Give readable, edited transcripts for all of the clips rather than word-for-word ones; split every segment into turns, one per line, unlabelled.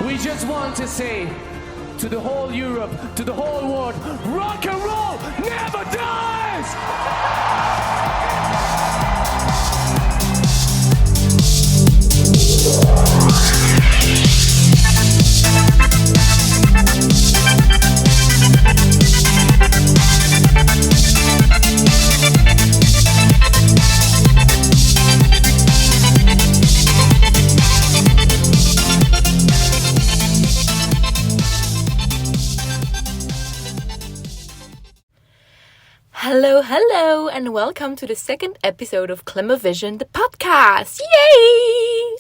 We just want to say to the whole Europe, to the whole world, rock and roll never dies!
Hello, and welcome to the second episode of Clemovision, the podcast. Yay!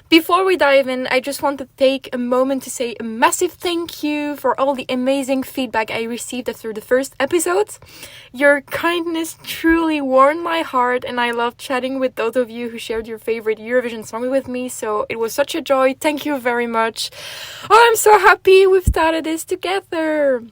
Before we dive in, I just want to take a moment to say a massive thank you for all the amazing feedback I received after the first episode. Your kindness truly warmed my heart, and I loved chatting with those of you who shared your favorite Eurovision song with me, so it was such a joy. Thank you very much. Oh, I'm so happy we've started this together.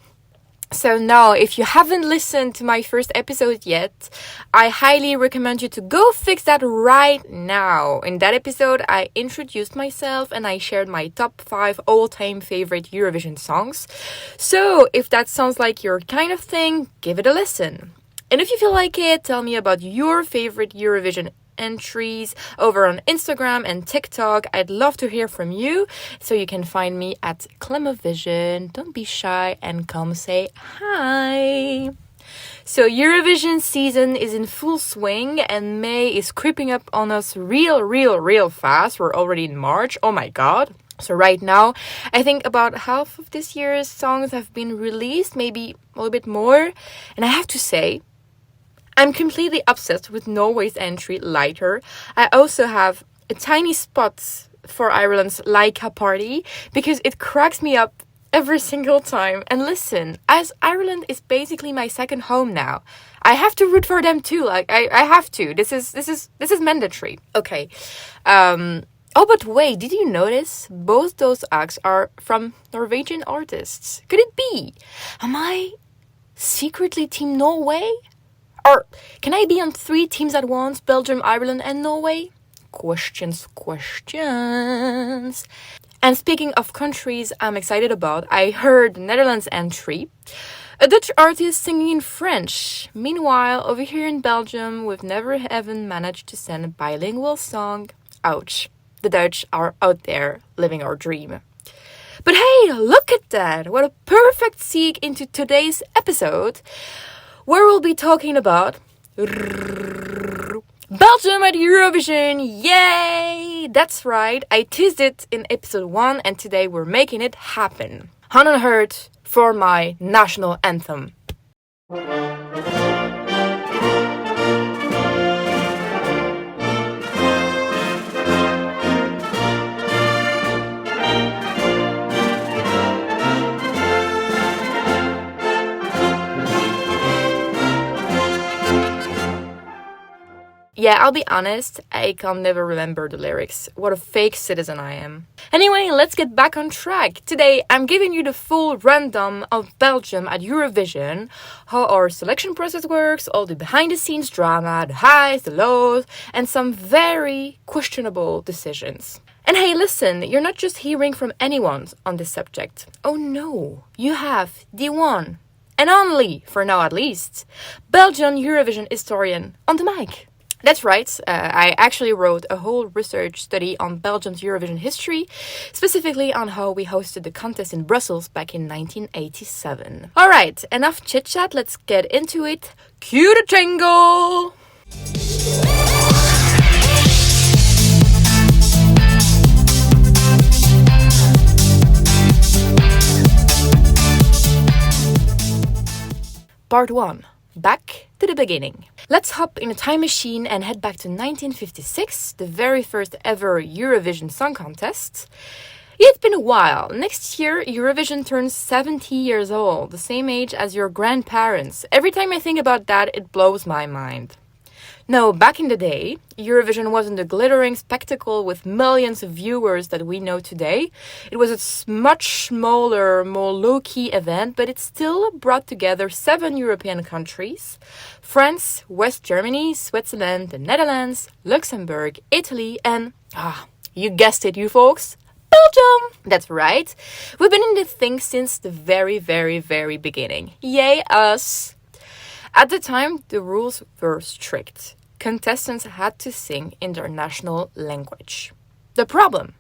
So now, if you haven't listened to my first episode yet, I highly recommend you to go fix that right now. In that episode, I introduced myself and I shared my top 5 all-time favorite Eurovision songs. So if that sounds like your kind of thing, give it a listen. And if you feel like it, tell me about your favorite Eurovision entries over on Instagram and TikTok. I'd love to hear from you, so you can find me at Clemovision. Don't be shy and come say hi. So Eurovision season is in full swing and May is creeping up on us real fast. We're already in March. Oh my god. So right now, I think about half of this year's songs have been released, maybe a little bit more. And I have to say, I'm completely obsessed with Norway's entry, Lighter. I also have a tiny spot for Ireland's Laika Party because it cracks me up every single time. And listen, as Ireland is basically my second home now, I have to root for them too. Like I have to. This is mandatory. Okay. Oh, but wait, did you notice both those acts are from Norwegian artists? Could it be? Am I secretly Team Norway? Or can I be on 3 teams at once, Belgium, Ireland and Norway? Questions. And speaking of countries I'm excited about, I heard the Netherlands entry. A Dutch artist singing in French. Meanwhile, over here in Belgium, we've never even managed to send a bilingual song. Ouch. The Dutch are out there living our dream. But hey, look at that! What a perfect segue into today's episode, where we'll be talking about Belgium at Eurovision. Yay! That's right, I teased it in episode 1 and today we're making it happen. Hand on heart for my national anthem. Yeah, I'll be honest, I can never remember the lyrics. What a fake citizen I am. Anyway, let's get back on track. Today, I'm giving you the full rundown of Belgium at Eurovision, how our selection process works, all the behind-the-scenes drama, the highs, the lows, and some very questionable decisions. And hey, listen, you're not just hearing from anyone on this subject. Oh no, you have the one and only, for now at least, Belgian Eurovision historian on the mic. That's right, I actually wrote a whole research study on Belgium's Eurovision history, specifically on how we hosted the contest in Brussels back in 1987. Alright, enough chit-chat, let's get into it. Cue the jingle! Part 1. Back to the beginning. Let's hop in a time machine and head back to 1956, the very first ever Eurovision Song Contest. It's been a while. Next year, Eurovision turns 70 years old, the same age as your grandparents. Every time I think about that, it blows my mind. No, back in the day, Eurovision wasn't the glittering spectacle with millions of viewers that we know today. It was a much smaller, more low-key event, but it still brought together 7 European countries: France, West Germany, Switzerland, the Netherlands, Luxembourg, Italy, and, you guessed it, you folks, Belgium! That's right. We've been in this thing since the very, very, very beginning. Yay, us! At the time, the rules were strict. Contestants had to sing in their national language. The problem?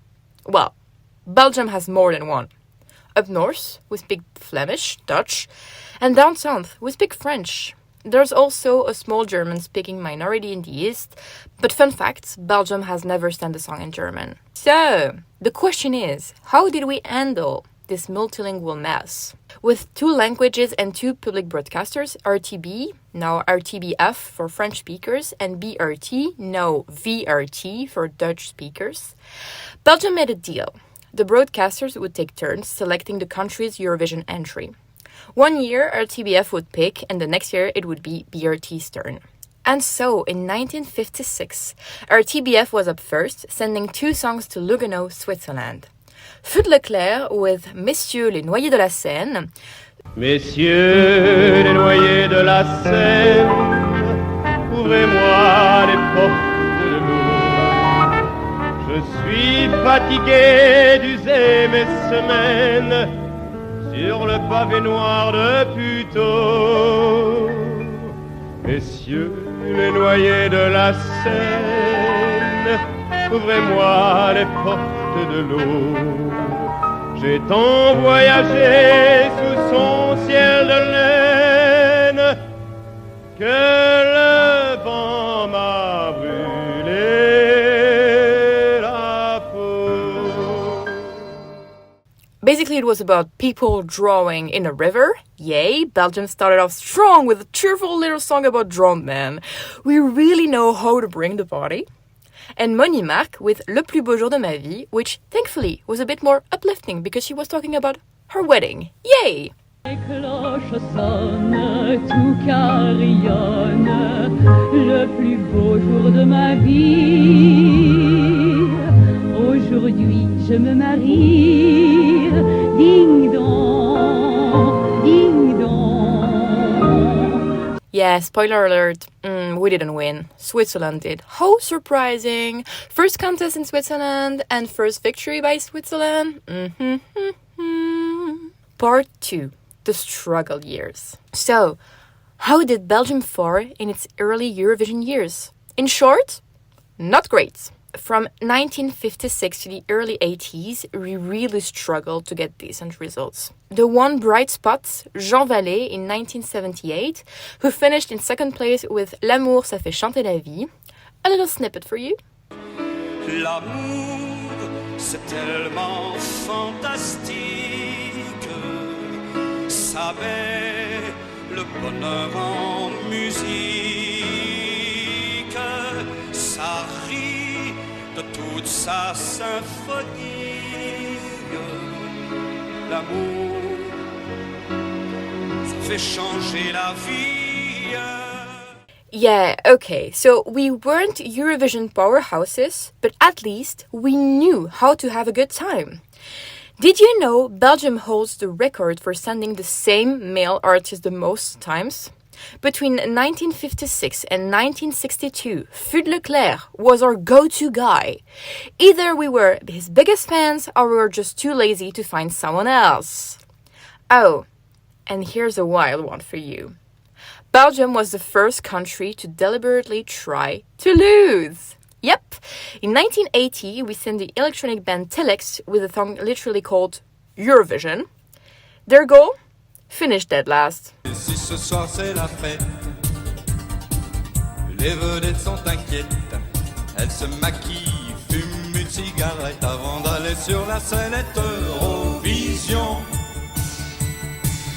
Well, Belgium has more than one. Up north, we speak Flemish, Dutch, and down south, we speak French. There's also a small German-speaking minority in the east, but fun fact, Belgium has never sang a song in German. So, the question is, how did we handle this multilingual mess? With 2 languages and 2 public broadcasters, RTB, now RTBF for French speakers, and BRT, now VRT for Dutch speakers, Belgium made a deal. The broadcasters would take turns selecting the country's Eurovision entry. One year, RTBF would pick, and the next year it would be BRT's turn. And so, in 1956, RTBF was up first, sending 2 songs to Lugano, Switzerland. Fud Leclerc with Messieurs, les noyés de la Seine.
Messieurs, les noyés de la Seine, ouvrez-moi les portes de l'eau. Je suis fatigué d'user mes semaines sur le pavé noir de Puteaux. Messieurs, les noyés de la Seine, ouvrez-moi les portes de l'eau. J'ai tant voyagé sous son ciel de laine que le vent m'a brûlé la peau.
Basically, it was about people drawing in a river. Yay, Belgium started off strong with a cheerful little song about drowned men. We really know how to bring the party. And Mony Marc with Le plus beau jour de ma vie, which thankfully was a bit more uplifting because she was talking about her wedding. Yay!
Les cloches sonnent, tout carillonne, le plus beau jour de ma vie. Aujourd'hui je me marie, ding dong, ding dong.
Yeah, spoiler alert, we didn't win. Switzerland did. How surprising! First contest in Switzerland and first victory by Switzerland. Part 2. The struggle years. So, how did Belgium fare in its early Eurovision years? In short, not great. From 1956 to the early 80s, we really struggled to get decent results. The one bright spot, Vallée in 1978, who finished in second place with L'amour, ça fait chanter la vie. A little snippet for you.
L'amour, c'est tellement fantastique. Ça met le bonheur en musique. Ça rit de toute sa symphonie. L'amour, ça fait changer la vie.
Yeah, okay, so we weren't Eurovision powerhouses, but at least we knew how to have a good time. Did you know Belgium holds the record for sending the same male artist the most times? Between 1956 and 1962, Fud Leclerc was our go-to guy. Either we were his biggest fans or we were just too lazy to find someone else. Oh, and here's a wild one for you. Belgium was the first country to deliberately try to lose. Yep, in 1980 we sent the electronic band Telex with a song literally called Eurovision. Their goal? Finish dead last.
Si ce soir c'est la fête, les vedettes sont inquiètes. Elles se maquillent, fument une cigarette avant d'aller sur la scène. Eurovision,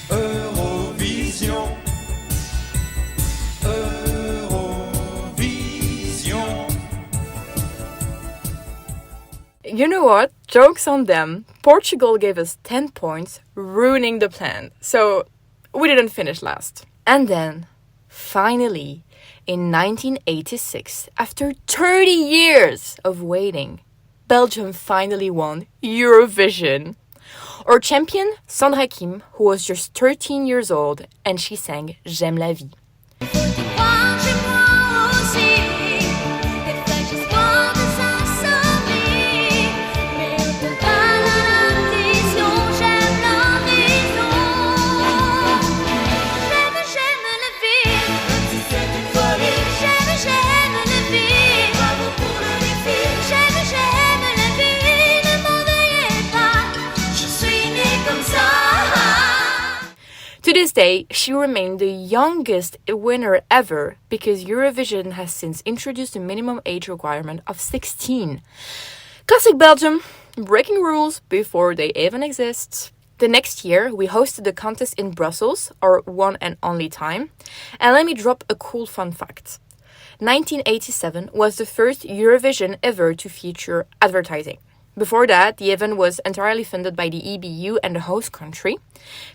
Eurovision, Eurovision.
You know what? Joke's on them. Portugal gave us 10 points, ruining the plan. So we didn't finish last. And then, finally, in 1986, after 30 years of waiting, Belgium finally won Eurovision. Our champion, Sandra Kim, who was just 13 years old, and she sang J'aime la vie. this day, she remained the youngest winner ever because Eurovision has since introduced a minimum age requirement of 16. Classic Belgium, breaking rules before they even exist. The next year, we hosted the contest in Brussels, our one and only time. And let me drop a cool fun fact. 1987 was the first Eurovision ever to feature advertising. Before that, the event was entirely funded by the EBU and the host country.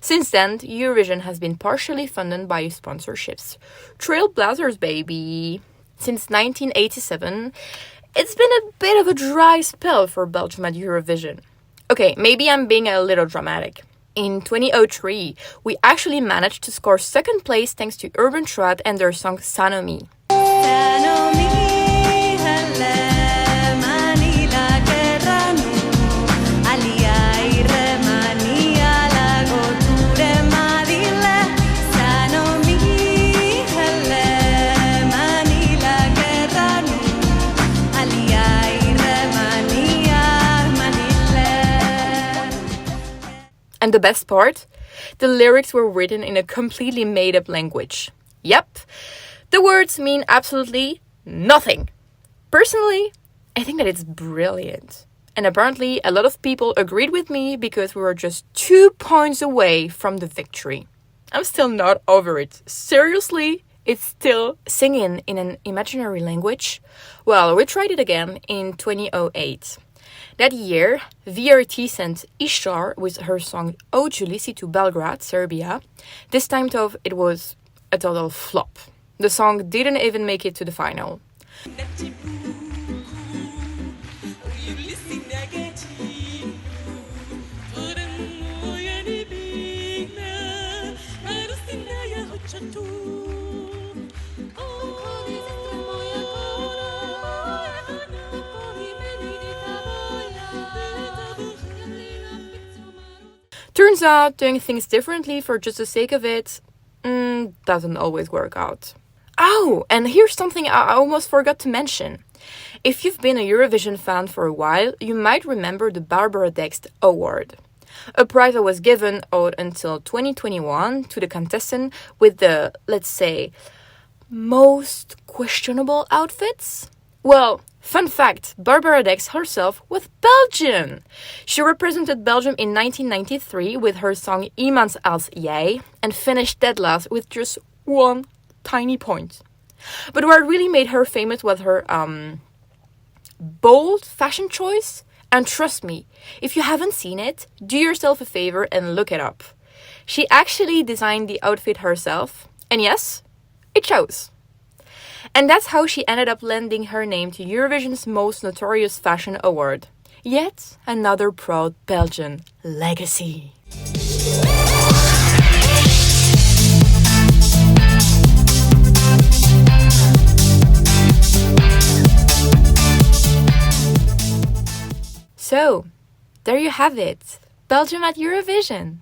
Since then, Eurovision has been partially funded by sponsorships. Trailblazers, baby! Since 1987, it's been a bit of a dry spell for Belgium at Eurovision. Okay, maybe I'm being a little dramatic. In 2003, we actually managed to score second place thanks to Urban Trad and their song Sanomi. And the best part? The lyrics were written in a completely made-up language. Yep, the words mean absolutely nothing. Personally, I think that it's brilliant. And apparently, a lot of people agreed with me because we were just 2 points away from the victory. I'm still not over it. Seriously, it's still singing in an imaginary language? Well, we tried it again in 2008. That year, VRT sent Ishtar with her song Oh Julissi to Belgrade, Serbia. This time though, it was a total flop. The song didn't even make it to the final. Turns out doing things differently for just the sake of it doesn't always work out. Oh, and here's something I almost forgot to mention. If you've been a Eurovision fan for a while, you might remember the Barbara Dext Award. A prize that was given out until 2021 to the contestant with the, let's say, most questionable outfits. Well, fun fact, Barbara Dex herself was Belgian. She represented Belgium in 1993 with her song Iemand als jij and finished dead last with just 1 tiny point. But what really made her famous was her bold fashion choice. And trust me, if you haven't seen it, do yourself a favor and look it up. She actually designed the outfit herself, and yes, it shows. And that's how she ended up lending her name to Eurovision's most notorious fashion award. Yet another proud Belgian legacy. So, there you have it. Belgium at Eurovision.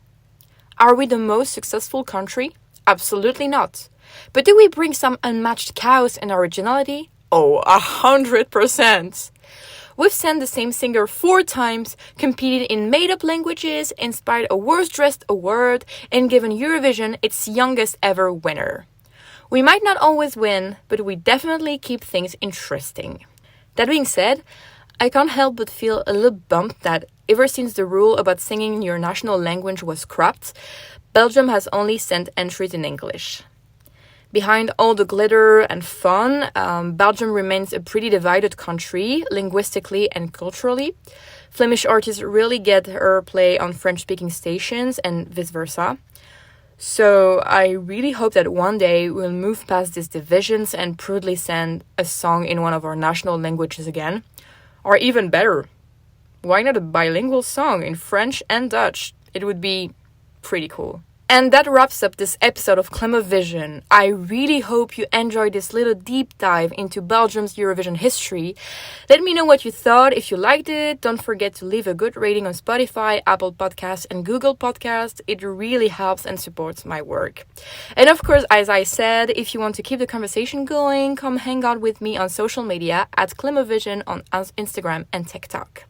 Are we the most successful country? Absolutely not. But do we bring some unmatched chaos and originality? Oh, 100%. We've sent the same singer 4 times, competed in made-up languages, inspired a worst-dressed award, and given Eurovision its youngest ever winner. We might not always win, but we definitely keep things interesting. That being said, I can't help but feel a little bummed that ever since the rule about singing in your national language was scrapped, Belgium has only sent entries in English. Behind all the glitter and fun, Belgium remains a pretty divided country, linguistically and culturally. Flemish artists really get airplay on French-speaking stations and vice versa. So I really hope that one day we'll move past these divisions and proudly send a song in one of our national languages again. Or even better, why not a bilingual song in French and Dutch? It would be pretty cool. And that wraps up this episode of Clemovision. I really hope you enjoyed this little deep dive into Belgium's Eurovision history. Let me know what you thought. If you liked it, don't forget to leave a good rating on Spotify, Apple Podcasts, and Google Podcasts. It really helps and supports my work. And of course, as I said, if you want to keep the conversation going, come hang out with me on social media at Clemovision on Instagram and TikTok.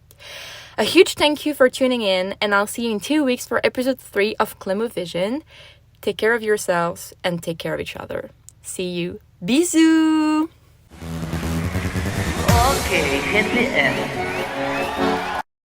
A huge thank you for tuning in, and I'll see you in 2 weeks for episode 3 of Clemovision. take care of yourselves, and take care of each other. See you. Bisous!
Ok, GTF.